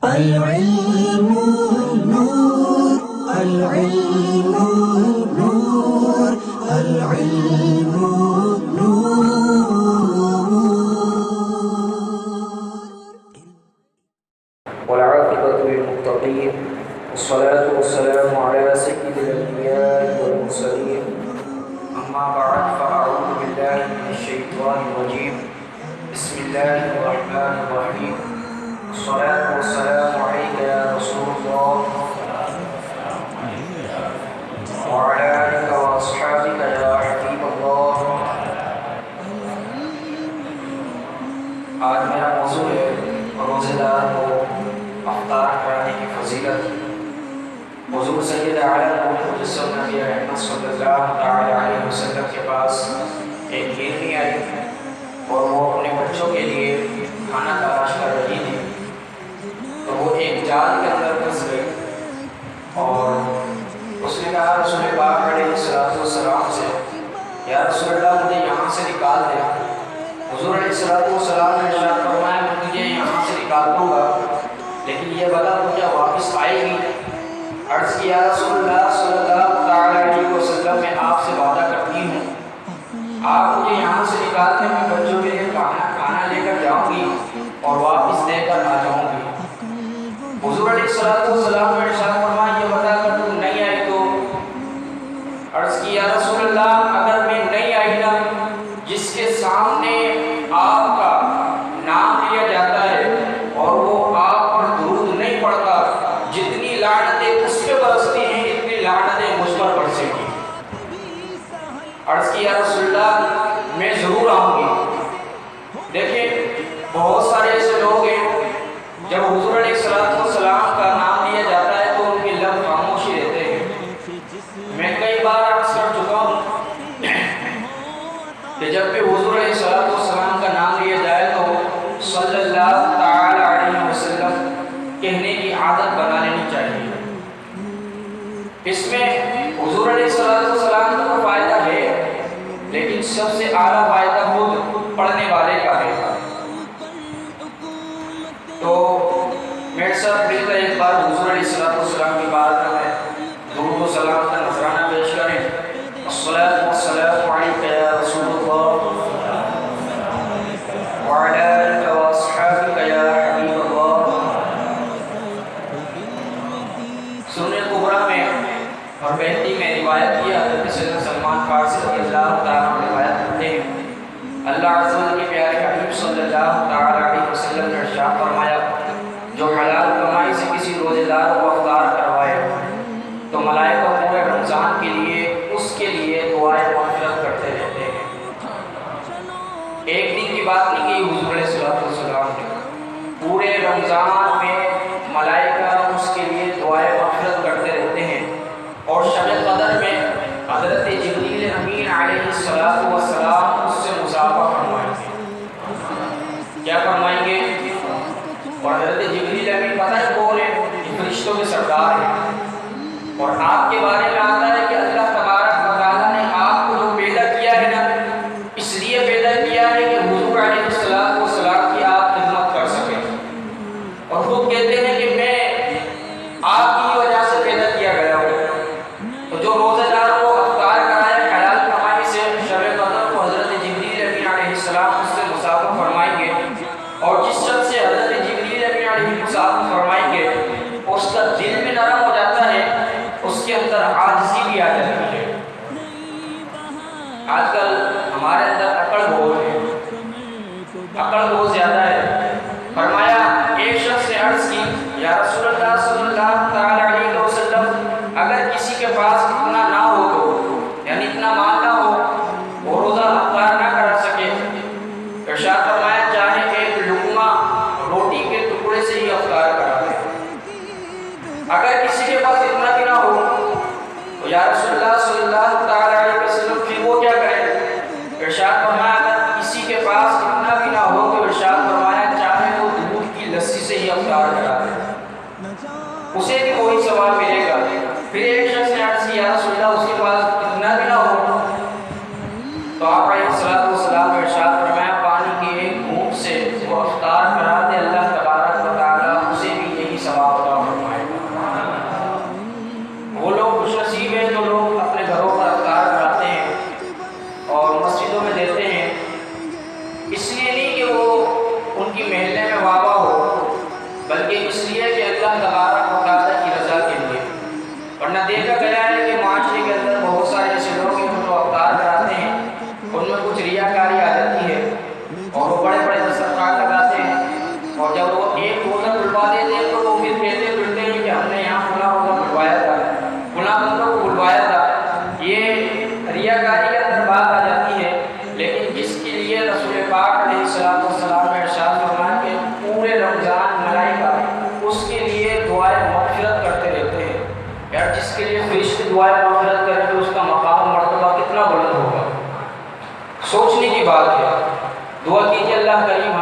العلم نور العلم نور العلم نور. والعاقبة للمتقين والصلاة والسلام على سيد الأنبياء والمرسلين. أما بعد فأعوذ بالله من الشيطان الرجيم. بسم الله الرحمن الرحيم. الصلاة والسلام عليك يا رسول الله وعلى آلك وأصحابك يا حبيب الله. آج میرا موضوع ہے روزے دار کو افطار کرانے کی فضیلت. حضور سید عالم مجسم نبی احمد صلی اللہ تعالی علیہ وسلم کے پاس ایک ہیرنی آئی اور وہ اپنے بچوں کے لیے کھانا تلاش کر رہی تھی. تو وہ ایک جال کے اندر پھنس گئی اور اس نے کہا رسول پاک علیہ السلام سے یا رسول اللہ مجھے یہاں سے نکال دے. حضور علیہ السلام نے ارشاد فرمایا میں تجھے یہاں سے نکال دوں گا لیکن یہ بتا تو کیا واپس آئے گی؟ عرض کیا رسول اللہ صلی اللہ تعالی علیہ وسلم میں آپ سے وعدہ کرتی ہوں آپ مجھے یہاں سے نکال دیں میں بچوں کے لیے کھانا لے کر جاؤں گی اور واپس دے کر آ جاؤں گی. حضور علیہ السلام نے ارشاد فرمایا یہ بتا کر تم نہیں آئی تو؟ عرض کیا رسول اللہ اگر میں نہیں آئی نا جس کے سامنے آپ کا نام لیا جاتا ہے اور وہ آپ پر درود نہیں پڑتا جتنی لعنتیں اس پہ برستی ہیں اتنی لعنتیں مجھ پر برسیں گی. عرض کیا رسول اللہ میں ضرور آؤں گی. دیکھیں بہت سارے ایسے لوگ ہیں جب حضور علیہ السلام کا نام لیا جاتا ہے تو ان کے لب خاموش ہی رہتے ہیں. میں کئی بار عرض کر چکا ہوں کہ جب بھی حضور علیہ السلام کا نام لیا جائے تو صلی اللہ تعالی علیہ وسلم کہنے کی عادت بنا لینی چاہیے. اس میں حضور علیہ السلام کا تو فائدہ ہے لیکن سب سے اعلیٰ فائدہ خود پڑھنے والے کا ہے. تو میرے ساتھ مل کر ایک بار حضور علیہ السلام کی بارگاہ میں درود و سلام کا نذرانہ پیش کریں. الصلاۃ والسلام علیک یا رسول اللہ وعلی آلک واصحابک یا حبیب اللہ. سنن کبریٰ میں اور بہتی میں روایت کی حضرت سیدنا سلمان فارسی رضی اللہ تعالیٰ عنہ روایت کرتے ہیں اللہ عز و جل کے پیارے حبیب صلی اللہ تعالیٰ علیہ وسلم نے ارشاد فرمایا جو حلال کمائی سے کسی روزے دار کو افطار کروائے تو ملائکہ پورے رمضان کے لیے اس کے لیے دعائیں مغفرت کرتے رہتے ہیں. ایک دن کی بات نہیں کی حضور علیہ السلام نے پورے رمضان میں ملائکہ اس کے لیے دعائیں مغفرت کرتے رہتے ہیں. اور شب قدر میں حضرت جبریل امین علیہ السلام اس سے مصافحہ فرمائیں گے. کیا فرمائیں گے؟ اور حضرت جبریل امین پتہ ہے کون ہے؟ فرشتوں کے سردار ہیں. اور آپ کے بارے میں آتا ہے کہ اللہ تبارک و تعالیٰ نے آپ کو جو پیدا کیا ہے نا اس لیے پیدا کیا ہے کہ حضور علیہ السلام کی آپ خدمت کر سکیں. اور خود کہتے ہیں کہ میں آپ کی وجہ سے پیدا کیا گیا ہوں. تو جو روزہ دار کو افطار کرائے حلال کمائی سے شب قدر کو حضرت جبریل امین علیہ السلام اس سے مصافحہ فرمائیں گے. اور جس شخص سے حضرت جبریل امین علیہ السلام فرمائیں گے اس کا دل بھی نرم ہو جاتا ہے اس کے اندر عاجزی بھی آ جاتی ہے. آج کل ہمارے اندر اکڑ بہت ہے، اکڑ بہت زیادہ ہے. فرمایا ایک شخص نے عرض کی یا رسول اللہ صلی اللہ تعالی علیہ وسلم اگر کسی کے پاس اتنا نہ ہو تو یعنی اتنا مال نہ ہو وہ روزہ افطار نہ کرا سکے. ارشاد فرمایا چاہے ایک لقمہ روٹی کے ٹکڑے سے ہی افطار کرا دے. اگر کسی کے پاس اتنا بھی نہ ہو تو یا رسول اللہ صلی اللہ تعالی علیہ وسلم پھر وہ کیا کرے؟ ارشاد فرمایا اگر کسی کے پاس اتنا بھی نہ ہو تو ارشاد فرمایا چاہے وہ دودھ کی لسی سے ہی افطار کرا دے اسے بھی وہی ثواب ملے گا. پھر ایک شخص نے عرض کیا یا رسول اللہ اس کے پاس اتنا بھی نہ ہو تو آپ علیہ السلام نے ارشاد فرمایا پانی کی ایک گھونٹ سے وہ افطار کرا دے اللہ تبارک و تعالیٰ اسے بھی یہی مسجدوں میں دیتے ہیں اس لیے نہیں کہ وہ ان کی محلے میں واقع ہو، بلکہ اس لیے کہ اللہ تبارک و تعالیٰ کی رضا کے لیے۔ ورنہ دیکھا گیا ہے کہ معاشرے کے اندر بہت سارے ایسے لوگ ہیں جو افطار کراتے ہیں، ان میں کچھ ریاکاری آ جاتی ہے اور وہ بڑے بڑے دسترخوان لگاتے ہیں، اور جب وہ ایک روزہ بلوا دیتے ہیں تو وہ پھر کہتے پھرتے ہیں کہ ہم نے یہاں فلاں روزہ بلوایا تھا، فلاں بندوں کو بلوایا تھا۔ یہ ریاکاری کے اندر بات آ جاتی ہے، لیکن جس کے لیے رسول پاک علیہ السلام نے ارشاد فرمایا کہ پورے رمضان ملائکہ اس کے لیے دعائے مغفرت کرتے رہتے ہیں۔ یار جس کے لیے فرشتے دعائے مغفرت کریں تو اس کا مقام مرتبہ کتنا بلند ہوگا، سوچنے کی بات ہے۔ دعا کیجیے اللہ کریم